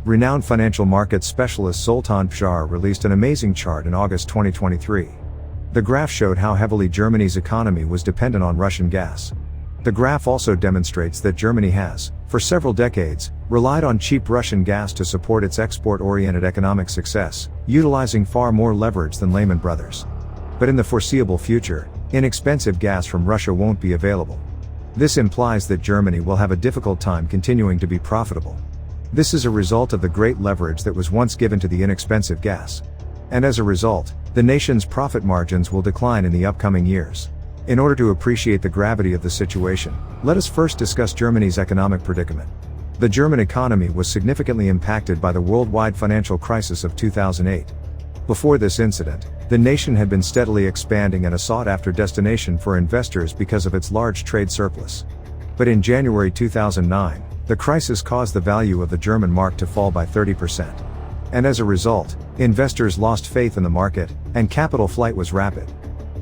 Renowned financial markets specialist Zoltan Pjar released an amazing chart in August 2023. The graph showed how heavily Germany's economy was dependent on Russian gas. The graph also demonstrates that Germany has, for several decades, relied on cheap Russian gas to support its export-oriented economic success, utilizing far more leverage than Lehman Brothers. But in the foreseeable future, inexpensive gas from Russia won't be available. This implies that Germany will have a difficult time continuing to be profitable. This is a result of the great leverage that was once given to the inexpensive gas. And as a result, the nation's profit margins will decline in the upcoming years. In order to appreciate the gravity of the situation, let us first discuss Germany's economic predicament. The German economy was significantly impacted by the worldwide financial crisis of 2008. Before this incident, the nation had been steadily expanding and a sought-after destination for investors because of its large trade surplus. But in January 2009, the crisis caused the value of the German mark to fall by 30%. And as a result, investors lost faith in the market, and capital flight was rapid.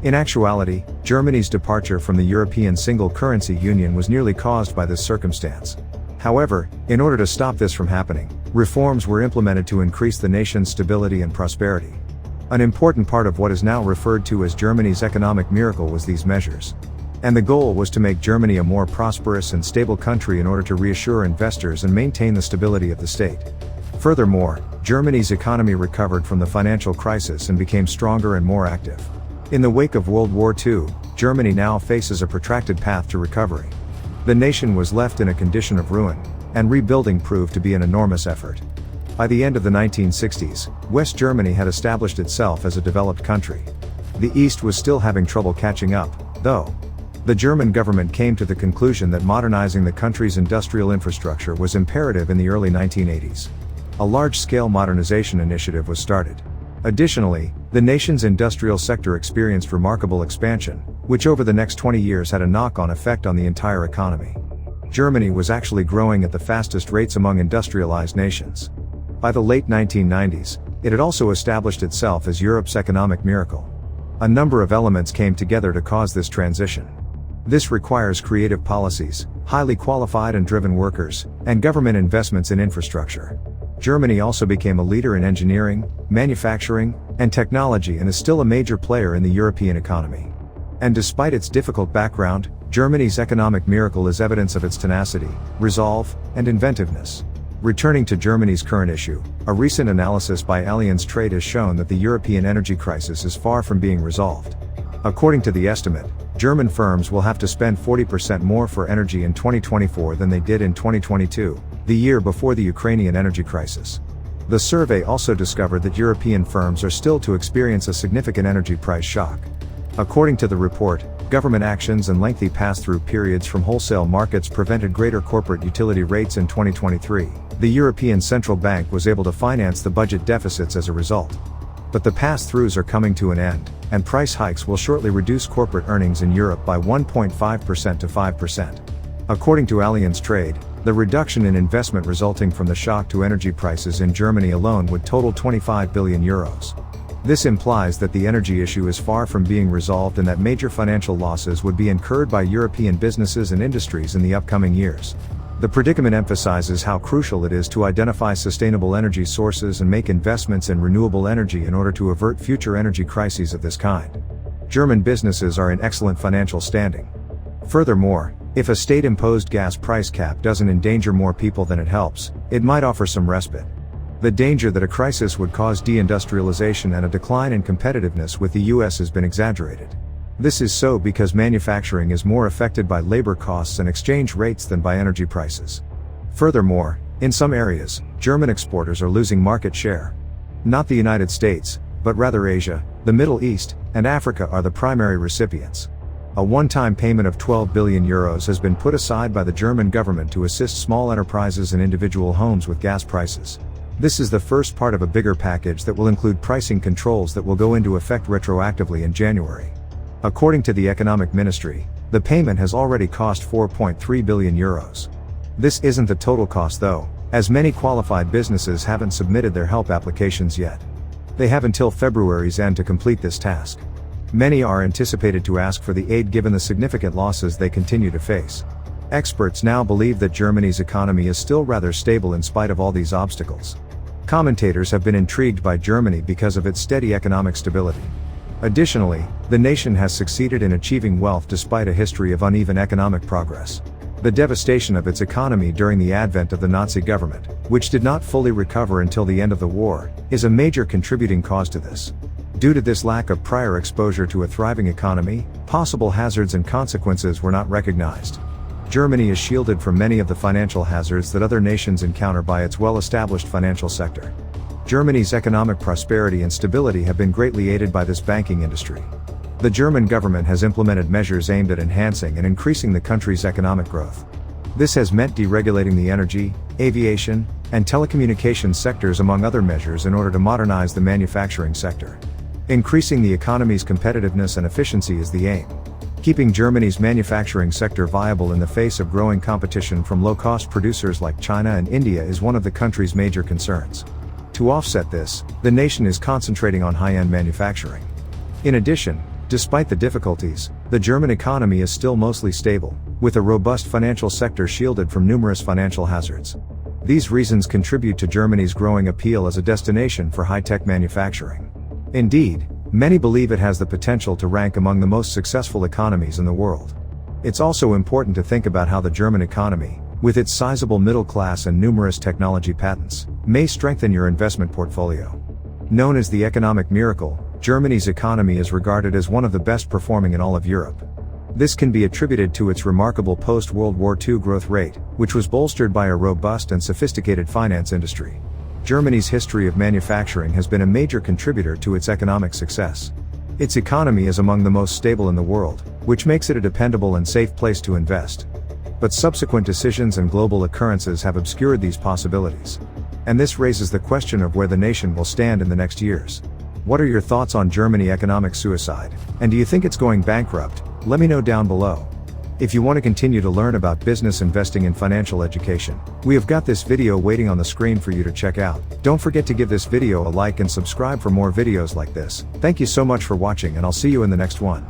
In actuality, Germany's departure from the European Single Currency Union was nearly caused by this circumstance. However, in order to stop this from happening, reforms were implemented to increase the nation's stability and prosperity. An important part of what is now referred to as Germany's economic miracle was these measures. And the goal was to make Germany a more prosperous and stable country in order to reassure investors and maintain the stability of the state. Furthermore, Germany's economy recovered from the financial crisis and became stronger and more active. In the wake of World War II, Germany now faces a protracted path to recovery. The nation was left in a condition of ruin, and rebuilding proved to be an enormous effort. By the end of the 1960s, West Germany had established itself as a developed country. The East was still having trouble catching up, though. The German government came to the conclusion that modernizing the country's industrial infrastructure was imperative in the early 1980s. A large-scale modernization initiative was started. Additionally, the nation's industrial sector experienced remarkable expansion, which over the next 20 years had a knock-on effect on the entire economy. Germany was actually growing at the fastest rates among industrialized nations. By the late 1990s, it had also established itself as Europe's economic miracle. A number of elements came together to cause this transition. This requires creative policies, highly qualified and driven workers, and government investments in infrastructure. Germany also became a leader in engineering, manufacturing, and technology and is still a major player in the European economy. And despite its difficult background, Germany's economic miracle is evidence of its tenacity, resolve, and inventiveness. Returning to Germany's current issue, a recent analysis by Allianz Trade has shown that the European energy crisis is far from being resolved. According to the estimate, German firms will have to spend 40% more for energy in 2024 than they did in 2022, the year before the Ukrainian energy crisis. The survey also discovered that European firms are still to experience a significant energy price shock. According to the report, government actions and lengthy pass-through periods from wholesale markets prevented greater corporate utility rates in 2023. The European Central Bank was able to finance the budget deficits as a result. But the pass-throughs are coming to an end, and price hikes will shortly reduce corporate earnings in Europe by 1.5% to 5%. According to Allianz Trade, the reduction in investment resulting from the shock to energy prices in Germany alone would total 25 billion euros. This implies that the energy issue is far from being resolved and that major financial losses would be incurred by European businesses and industries in the upcoming years. The predicament emphasizes how crucial it is to identify sustainable energy sources and make investments in renewable energy in order to avert future energy crises of this kind. German businesses are in excellent financial standing. Furthermore, if a state-imposed gas price cap doesn't endanger more people than it helps, it might offer some respite. The danger that a crisis would cause deindustrialization and a decline in competitiveness with the US has been exaggerated. This is so because manufacturing is more affected by labor costs and exchange rates than by energy prices. Furthermore, in some areas, German exporters are losing market share. Not the United States, but rather Asia, the Middle East, and Africa are the primary recipients. A one-time payment of 12 billion euros has been put aside by the German government to assist small enterprises and individual homes with gas prices. This is the first part of a bigger package that will include pricing controls that will go into effect retroactively in January. According to the Economic Ministry, the payment has already cost 4.3 billion euros. This isn't the total cost though, as many qualified businesses haven't submitted their help applications yet. They have until February's end to complete this task. Many are anticipated to ask for the aid given the significant losses they continue to face. Experts now believe that Germany's economy is still rather stable in spite of all these obstacles. Commentators have been intrigued by Germany because of its steady economic stability. Additionally, the nation has succeeded in achieving wealth despite a history of uneven economic progress. The devastation of its economy during the advent of the Nazi government, which did not fully recover until the end of the war, is a major contributing cause to this. Due to this lack of prior exposure to a thriving economy, possible hazards and consequences were not recognized. Germany is shielded from many of the financial hazards that other nations encounter by its well-established financial sector. Germany's economic prosperity and stability have been greatly aided by this banking industry. The German government has implemented measures aimed at enhancing and increasing the country's economic growth. This has meant deregulating the energy, aviation, and telecommunications sectors among other measures in order to modernize the manufacturing sector. Increasing the economy's competitiveness and efficiency is the aim. Keeping Germany's manufacturing sector viable in the face of growing competition from low-cost producers like China and India is one of the country's major concerns. To offset this, the nation is concentrating on high-end manufacturing. In addition, despite the difficulties, the German economy is still mostly stable, with a robust financial sector shielded from numerous financial hazards. These reasons contribute to Germany's growing appeal as a destination for high-tech manufacturing. Indeed, many believe it has the potential to rank among the most successful economies in the world. It's also important to think about how the German economy, with its sizable middle class and numerous technology patents, may strengthen your investment portfolio. Known as the economic miracle, Germany's economy is regarded as one of the best performing in all of Europe. This can be attributed to its remarkable post-World War II growth rate, which was bolstered by a robust and sophisticated finance industry. Germany's history of manufacturing has been a major contributor to its economic success. Its economy is among the most stable in the world, which makes it a dependable and safe place to invest. But subsequent decisions and global occurrences have obscured these possibilities. And this raises the question of where the nation will stand in the next years. What are your thoughts on Germany economic suicide? And do you think it's going bankrupt? Let me know down below. If you want to continue to learn about business investing and financial education, we have got this video waiting on the screen for you to check out. Don't forget to give this video a like and subscribe for more videos like this. Thank you so much for watching, and I'll see you in the next one.